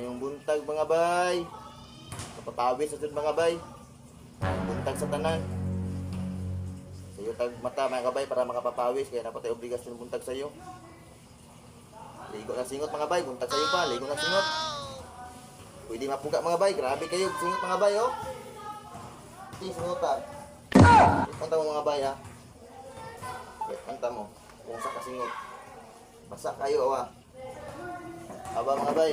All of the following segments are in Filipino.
Mayong buntag mga bay. Kapapawis sa sud mga bay. Buntag sa tanan. Sayo tag mata mga kabay para makapapawis kaya dapat ay obligasyon buntag sayo. Ligo na singot mga bay, buntag sayo pa, ligo na singot. Pwede mapuga mga bay, grabe kayo, singot mga bay oh. Singotan. Kanta mo mga bay ha. Kanta mo, kung sa kasingot. Basa kayo awa. Aba mga bay.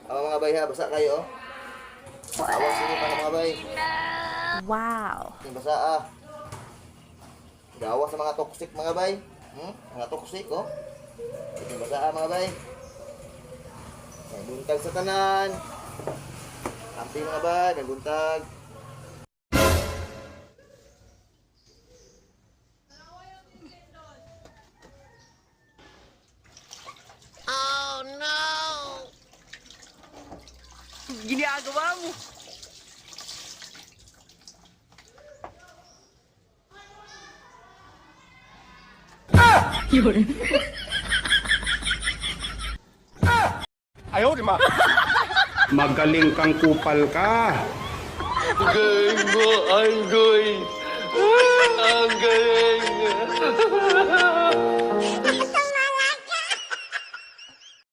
Aba mga bay ha, basa kayo oh. Awa singot mga bay. Wow. Yung basa ah. Gawa sa mga toxic mga bay. Mga toxic oh. Yung basa ah mga bay. May buntag sa tanan. Kampi mga bay, may buntag. Oh no! Ginagawa mo. Yun. Ayaw, di ma. Magaling kang kupal ka. Galing mo, ang galing. Ang galing.